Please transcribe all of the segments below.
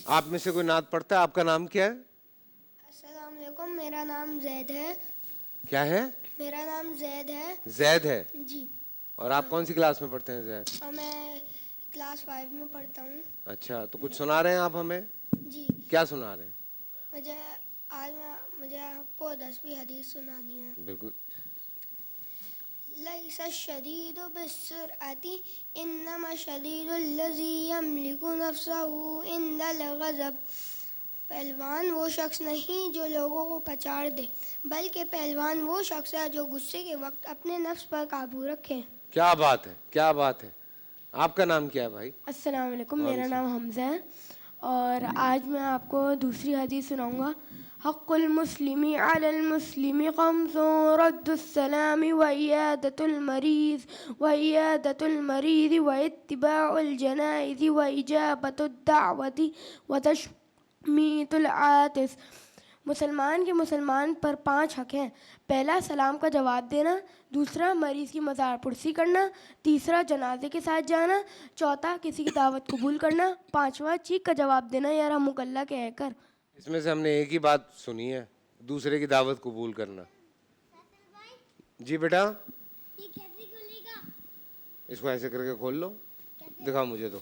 आप में से कोई नात पढ़ता है? आपका नाम क्या है? अस्सलाम वालेकुम, मेरा नाम जैद है। क्या है? मेरा नाम जैद है। जैद है। जी। और आप कौन सी क्लास में पढ़ते हैं जैद? और मैं क्लास 5 में पढ़ता हूँ। अच्छा, तो कुछ सुना रहे हैं आप हमें? जी। क्या सुना रहे हैं? मुझे आपको 10वीं हदीस सुनानी है। बिल्कुल। लैसा शदीदु बिस्सुरअति इन्नमा शदीदुल्लज़ी यमलिकु नफ्सहु इंदल गज़ब। पहलवान वो शख्स नहीं जो लोगों को पछाड़ दे, बल्कि पहलवान वो शख्स है जो गुस्से के वक्त अपने नफ्स पर काबू रखे। क्या बात है, क्या बात है। आपका नाम क्या है भाई? अस्सलाम वालेकुम, मेरा नाम हमज़ा है और आज मैं आपको दूसरी हदीस सुनाऊंगा। हक़्क़ुल मुस्लिमी अलल मुस्लिमी ख़म्सुन रद्दुस्सलामी व इयादतुल मरीज़ व इत्तिबाउल जनाइज़ व इजाबतुद दाअवति व तशमीतुल आतिस। मुसलमान के मुसलमान पर 5 हक़ हैं। पहला, सलाम का जवाब देना। दूसरा, मरीज़ की मज़ार पुरसी करना। तीसरा, जनाजे के साथ जाना। चौथा, किसी की दावत कबूल करना। पांचवा, चीख का जवाब देना, या रहमुकल्ला कहकर। इसमें से हमने एक ही बात सुनी है, दूसरे की दावत कबूल करना। जी बेटा, ये कैसे खुलेगा? इसको ऐसे करके खोल लो, दिखाओ मुझे तो।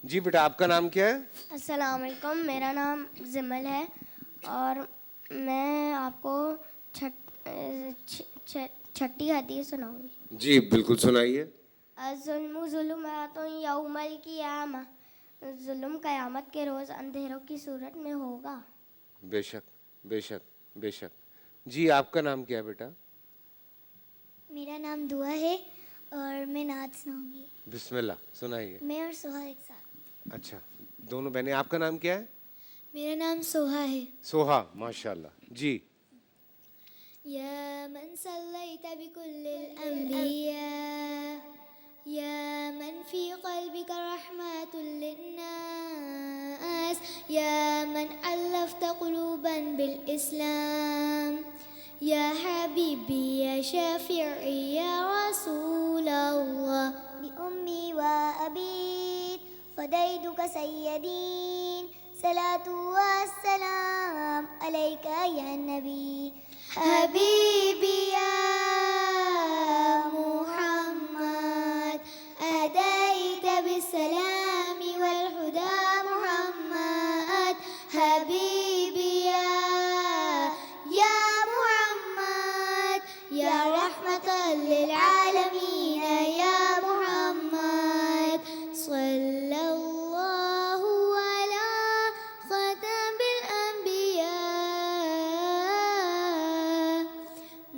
जी बेटा, आपका नाम क्या है? अस्सलाम वालेकुम, मेरा नाम जिमल है और मैं आपको छठी हदीस सुनाऊंगी। जी बिल्कुल सुनाइए। अज़्ज़ुल्मु ज़ुलुमातुन यौमल क़ियामा। जुल्म क़यामत के रोज़ अंधेरों की सूरत में होगा। बेशक बेशक बेशक। जी आपका नाम क्या है बेटा? मेरा नाम दुआ है और मैं नात सुनाऊंगी। बिस्मिल्लाह, सुनाइए। मैं और सोहा एक साथ। अच्छा, दोनों बहनें। आपका नाम क्या है? मेरा नाम सोहा है। सोहा, माशाल्लाह। जी। या मन सल्लैत बिकुल्लिल अंबिया या मन फी क़ल्बिका रहमतुल लिन्नास या मन अल्लफ़्त क़ुलूबन बिल इस्लाम या हबीबी या शफ़ीई या रसूल अल्लाह बि उम्मी व अबी फ़दैतुका सय्यदीन सलातु व सलाम अलैका या नबी हबीबी या मुहम्मद अतैत बिस्सलामी वल हुदा मुहम्मद हबीबी या मुहम्मद या रहमतल लिल आलमीन या मुहम्मद सल्लल्लाहु अला ख़तमिल अंबिया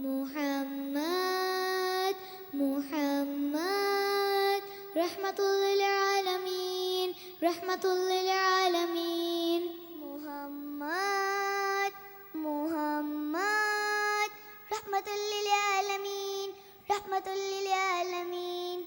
मुहम्मद मुहम्मद रहमतुल लिल आलमीन रहमतुल लिल आलमीन मुहम्मद मुहम्मद रहमतुल लिल आलमीन रहमतुल लिल आलमीन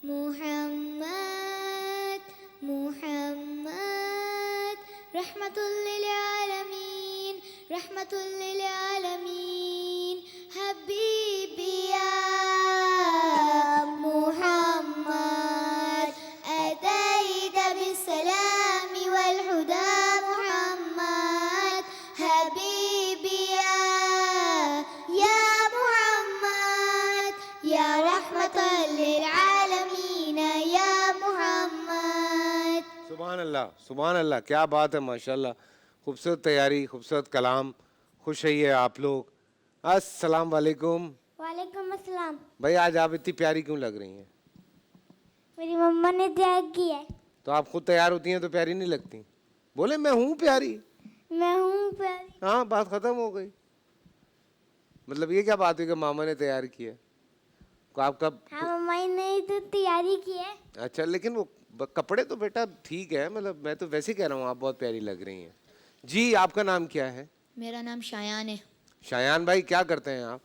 मुहम्मद मुहम्मद रहमतुल लिल आलमीन रहमतुल लिल आलमीन हबीबी या मुहम्मद अतैत बिस्सलामी वल हुदा मुहम्मद हबीबी या मुहम्मद या रहमतल लिल आलमीन या मुहम्मद। सुभान अल्लाह, सुभान अल्लाह। क्या बात है, माशाल्लाह। खूबसूरत तैयारी, खूबसूरत कलाम। खुश रहिए आप लोग। अस्सलाम वालेकुम। वालेकुम अस्सलाम। भाई आज आप इतनी प्यारी क्यों लग रही हैं? मेरी मम्मा ने तैयार की है। तो आप खुद तैयार होती हैं तो प्यारी नहीं लगती? बोले मैं हूँ प्यारी। मैं हूँ प्यारी। हाँ, बात खत्म हो गई। मतलब ये क्या बात हुई कि मामा ने तैयार किया? को आपका हाँ मम्मा ने तो तैयारी की है। अच्छा, लेकिन वो कपड़े तो बेटा ठीक है, मतलब मैं तो वैसे कह रहा हूँ आप बहुत प्यारी लग रही हैं। जी आपका नाम क्या है? मेरा नाम शायान है। शायान भाई, क्या करते हैं आप?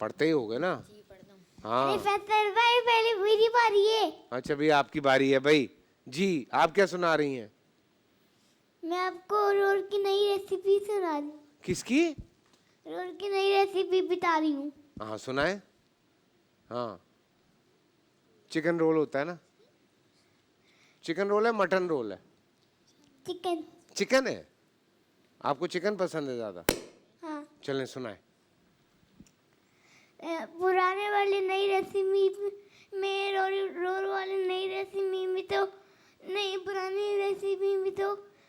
पढ़ते ही होगे ना? जी पढ़ता हूँ। हाँ। अरे फैसल भाई पहले मेरी बारी है। अच्छा भैया, आपकी बारी है भाई। जी आप क्या सुना रही हैं? मैं आपको रोड की नई रेसिपी सुना दूँ। किसकी? रोड की नई रेसिपी बता रही हूँ। हाँ सुनाए। हाँ, चिकन रोल होता है ना? चिकन रोल है मटन रोल है? चिकन। चिकन है। आपको चिकन पसंद है ज्यादा? हाँ। चलें सुनाए। पुराने वाली नई रेसिपी में रोल वाली नई रेसिपी में तो नहीं, पुरानी रेसिपी में तो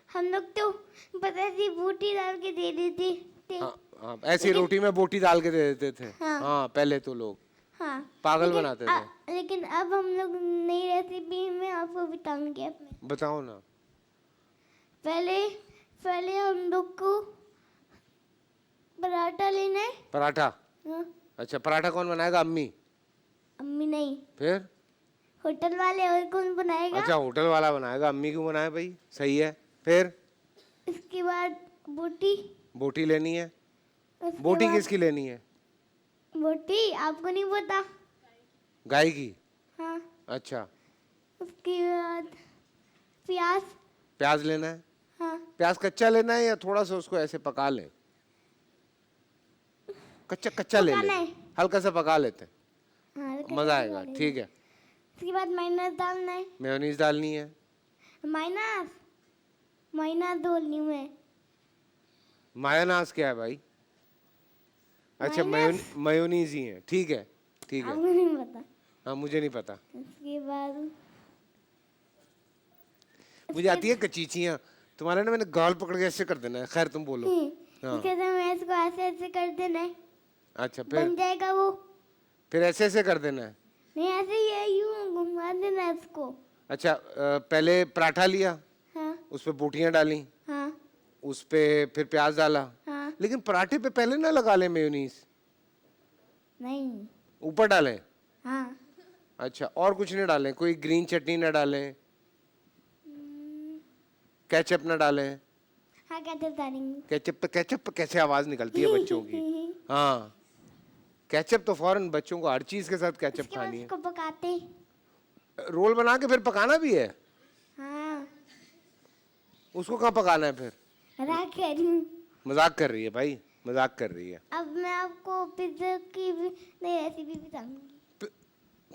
हम लोग तो पता थी बूटी डाल के दे देते थे। हाँ, हाँ, ऐसी रोटी में बोटी डाल के दे देते थे। हाँ। हाँ, पहले तो लोग हाँ पागल बनाते थे। लेकिन अब हम लोग नई रेसिपी में आपको बताऊंगी अपने। बताओ ना। पहले हम लोग को पराठा लेना है। पराठा? हाँ, अच्छा, पराठा कौन बनाएगा? अम्मी? अम्मी नहीं, फिर? होटल वाले। और कौन बनाएगा? अच्छा, होटल वाला बनाएगा। अम्मी क्यों बनाए भाई? सही है। फिर? इसके बाद बोटी। बोटी लेनी है। उसके बोटी बाद- किसकी लेनी है? बोटी आपको नहीं पता? गाय की? हाँ। अच्छा, उसके बाद प्याज। प्याज लेना है। हाँ, प्याज कच्चा लेना है या थोड़ा सा उसको ऐसे पका लें? कच्चा कच्चा ले पकाना लें, है। हल्का सा पका लेते हैं, हाँ, तो मजा कैसे आएगा। डालेंगे? ठीक है। उसके बाद माइनस डालना है। मेयोनीज डालनी है। माइनस माइनस डालनी है। मायोनाज क्या है भाई? अच्छा, मेयोनीज ही है। ठीक है, ठीक है। आपको नहीं पता? हाँ, मुझे नहीं पता। उसके बाद मुझे आती है कचीचियाँ। तुम्हारे ना मैंने गाल पकड़ के ऐसे कर देना है। खैर तुम बोलो। हाँ। उसके बाद मैं इसको ऐसे ऐसे कर देना है। अच्छा, फिर? बन जाएगा वो। फिर ऐसे ऐसे कर देना है। नहीं, ऐसे ही है, यूं घुमा देना है इसको। अच्छा, पहले पराठा लिया, हाँ। उस पे बोटियां डाली, हाँ। उस पे फिर प्याज डाला। हाँ। लेकिन पराठे पे पहले ना लगा ले मेयोनीज, नहीं। ऊपर डालें? हाँ। अच्छा, और कुछ नहीं डालें? कोई ग्रीन चटनी ना डालें? केचप ना डालें? हाँ, कैसे डालेंगे? केचप पे कैसे आवाज निकलती है बच्चों की? हाँ, केचप तो फौरन बच्चों को हर चीज के साथ केचप उसके बाद खानी है। इसको पकाते। रोल बना के फिर पकाना भी है? हाँ, उसको कहाँ पकाना है फिर? रख कर रही हूँ। मजाक कर रही है भाई, मजाक कर रही है। अब मैं आपको पिज्जा की भी नई रेसिपी बताऊंगी।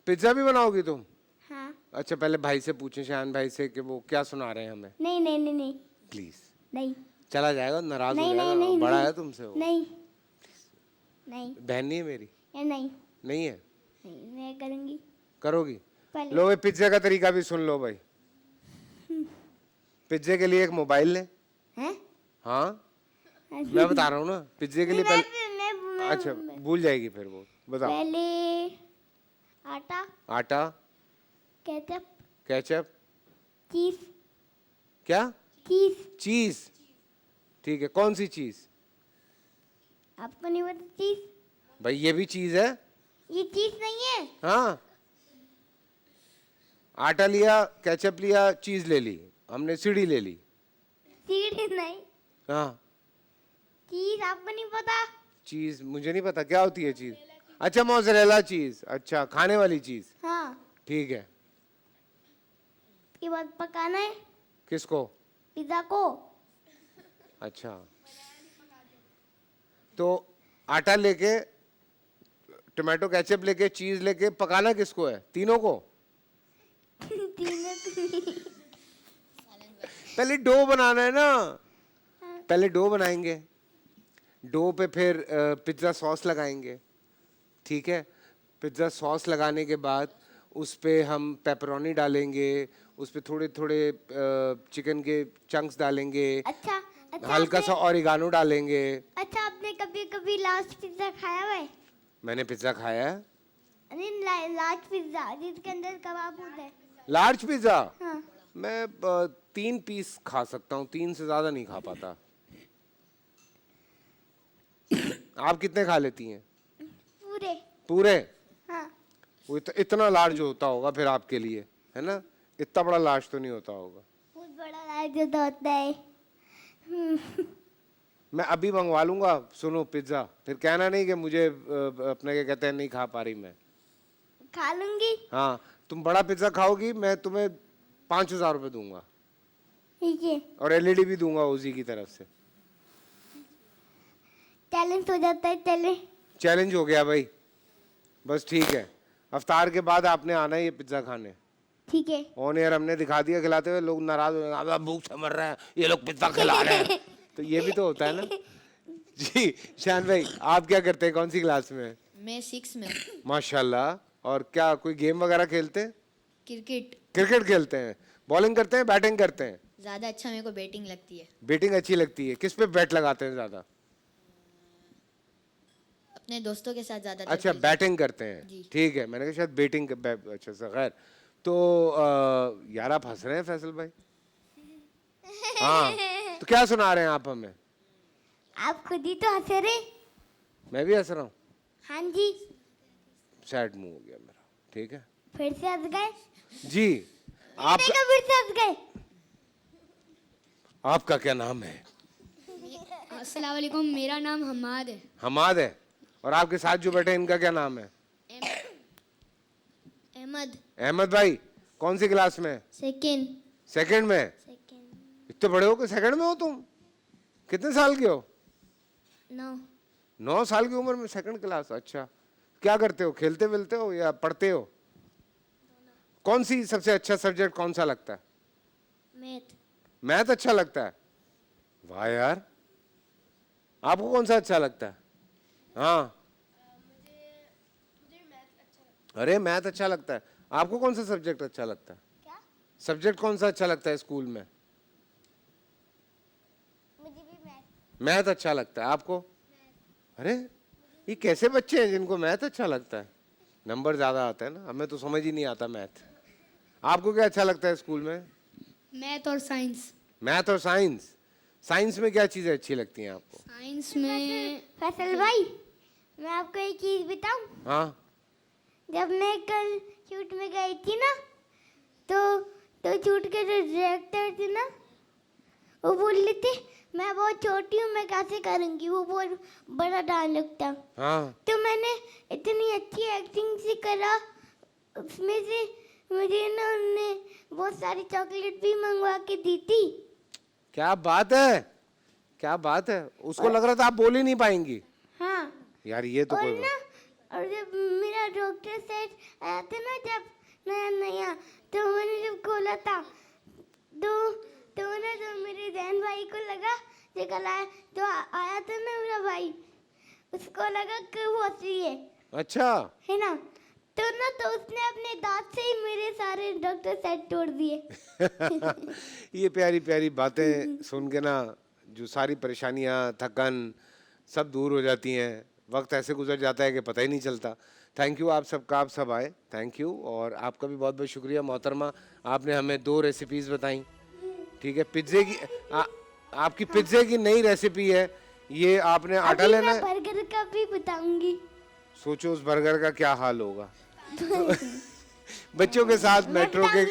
पिज्जा भी बनाओगी तुम? हाँ। अच्छा, पहले भाई से पूछें, शान भाई से, कि वो क्या सुना रहे हैं हमें। नहीं नहीं नहीं नहीं प्लीज। नहीं चला जाएगा, नाराज हो नहीं जाएगा। नहीं नहीं बड़ा नहीं, है तुमसे वो। नहीं नहीं बहन नहीं है मेरी? ये नहीं नहीं है? नहीं, मैं करूंगी करोगी? पहले। लो, ये पिज्जे का तरीका भी सुन लो भाई। पिज्जे के लिए एक मोबाइल ले। हैं? हाँ, मैं बता रहा हूँ ना, पिज्जे के लिए मैं अच्छा, भूल जाएगी फिर वो। बताओ। पहले आटा, आटा, केचप, केचप, चीज। क्या? चीज। चीज? ठीक है, कौन सी चीज? आपको नहीं पता चीज? भाई ये भी चीज है। ये चीज नहीं है। हाँ, आटा लिया, केचप लिया, चीज ले ली, हमने सीढ़ी ले ली। सीढ़ी नहीं, हाँ, चीज आपको नहीं पता? चीज मुझे नहीं पता क्या होती है चीज। अच्छा, मोज़रेला चीज। अच्छा, खाने वाली चीज। हाँ। ठीक है। उसके बाद पकाना है किसको? पिज्जा को। अच्छा, तो आटा लेके, टोमेटो केचप लेके, चीज लेके पकाना किसको है? तीनों को? तीनों को। पहले डो बनाना है ना। पहले डो बनाएंगे, डो पे फिर पिज्ज़ा सॉस लगाएंगे। ठीक है, पिज्ज़ा सॉस लगाने के बाद उस पे हम पेपरोनी डालेंगे, उस पे थोड़े थोड़े चिकन के चंक्स डालेंगे, अच्छा अच्छा हल्का सा ऑरिगानो डालेंगे। अच्छा, आपने कभी कभी लार्ज पिज्जा खाया हुआ है? मैंने पिज्ज़ा खाया है। नहीं, लार्ज पिज्जा जिसके अंदर कबाब होता है। Large pizza? हाँ। मैं 3 पीस खा सकता हूँ, 3 से ज़्यादा नहीं खा पाता। आप कितने खा लेती हैं? पूरे। पूरे? हाँ। वो इतना लार्ज होता होगा फिर आपके लिए, है ना? इतना बड़ा लार्ज तो नहीं होता होगा। बहुत बड़ा लार्ज होता है। मैं अभी मंगवा लूंगा, सुनो, पिज्ज़ा। फिर कहना नहीं कि मुझे अपने क्या कहते हैं नहीं खा पा रही मैं। खा लूंगी। हाँ, तुम बड़ा पिज्ज़ा खाओगी, मैं तुम्हें 5,000 रुपये दूंगा, ठीक है, और एलईडी भी दूंगा उसी की तरफ से। चैलेंज हो जाता है। चले। चैलेंज हो गया भाई, बस ठीक है। अफ्तार के बाद आपने आना है ये पिज्ज़ा खाने। ठीक है। ऑन एयर हमने दिखा दिया खिलाते हुए, लोग नाराज हो जाएंगे, "अब भूख से मर रहे हैं, ये लोग पिज्जा खिला रहे हैं।" तो ये भी तो होता है ना। जी शान भाई, आप क्या करते हैं, कौन सी क्लास में? मैं 6 में हूँ। माशाल्लाह। और क्या कोई गेम वगैरह खेलते हैं? क्रिकेट क्रिकेट खेलते हैं। बॉलिंग करते हैं, बैटिंग करते हैं? ज़्यादा अच्छा मेरे को बैटिंग लगती है। बैटिंग अच्छी लगती है। किस पे बैट लगाते हैं ज्यादा? अपने दोस्तों के साथ ज़्यादा। अच्छा, बैटिंग करते हैं। जी। ठीक है, मैंने कहा शायद बैटिंग। अच्छा सर, खैर। तो यार आप हंस रहे हैं फैसल भाई। हाँ, तो क्या सुना रहे हैं आप हमें? आप खुद ही तो हंसे रहे। मैं भी हंस रहा हूँ। हाँ जी। सैड मुंह हो गया मेरा। ठीक है फिर से हंस गए। जी। आप देखो फिर से हंस गए। आपका क्या नाम है? अस्सलाम वालेकुम, मेरा नाम हमाद है। हमाद है। और आपके साथ जो बैठे हैं, इनका क्या नाम है? अहमद। अहमद भाई, कौन सी क्लास में? सेकेंड। सेकंड में? इतने बड़े हो कि सेकंड में हो तुम? कितने साल के हो? 9। 9 साल की उम्र में सेकंड क्लास। अच्छा, क्या करते हो, खेलते मिलते हो या पढ़ते हो? कौन सी सबसे अच्छा सब्जेक्ट कौन सा लगता है? मैथ। मैथ अच्छा लगता है। वाह यार, आपको कौन सा अच्छा लगता है? हाँ, अरे मैथ अच्छा लगता है। आपको कौन सा सब्जेक्ट अच्छा लगता है? सब्जेक्ट कौन सा अच्छा लगता है स्कूल में? मुझे भी मैथ। मैथ अच्छा लगता है आपको? अरे ये कैसे बच्चे हैं जिनको मैथ अच्छा लगता है? नंबर ज्यादा आते हैं ना, हमें तो समझ ही नहीं आता मैथ। आपको क्या अच्छा लगता है स्कूल में? मैथ और साइंस। मैथ और साइंस। साइंस में क्या चीजें अच्छी लगती हैं आपको? साइंस में फैसल भाई, मैं आपको एक चीज बताऊं। हाँ, जब मैं कल शूट में गई थी ना, तो शूट के जो डायरेक्टर थे ना, वो बोल रहे थे मैं बहुत छोटी हूँ, मैं कैसे करूँगी, वो बहुत बड़ा डांस लगता। हाँ। तो मैंने इतनी अच्छी एक्टिंग से करा, उसमें से मुझे ना उन्होंने बहुत सारी चॉकलेट भी मंगवा के दी थी। क्या बात है, क्या बात है। उसको लग रहा था आप बोल ही नहीं पाएंगी। हाँ। यार ये तो और कोई ना, और जब मेरा डॉक्टर सेट आया था ना, जब नया नया, तो मैंने जब खोला था, तो ना जो मेरे जैन भाई को लगा, जो कल आया, जो आया था ना मेरा भाई, उसको लगा कि वो असली है। अच्छा। है ना, तो उसने अपने दांत से ही मेरे सारे डॉक्टर सेट तोड़ दिए। ये प्यारी प्यारी बातें सुन के ना, जो सारी परेशानियां, थकन सब दूर हो जाती हैं। वक्त ऐसे गुजर जाता है कि पता ही नहीं चलता। थैंक यू आप सबका, आप सब आए, थैंक यू। और आपका भी बहुत बहुत शुक्रिया मोहतरमा, आपने हमें 2 रेसिपीज़ बताई। ठीक है, पिज्ज़े की आपकी पिज्ज़े की नई रेसिपी है ये। आपने आटा अभी लेना मैं है। बर्गर का भी बताऊंगी। सोचो उस बर्गर का क्या हाल होगा। बच्चों के साथ मेट्रो के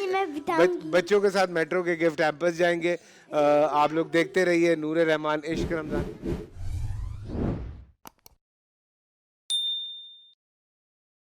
बच्चों के साथ मेट्रो के गिफ्ट हैम्पर्स जाएंगे। आप लोग देखते रहिए नूरे रहमान इश्क रमजान।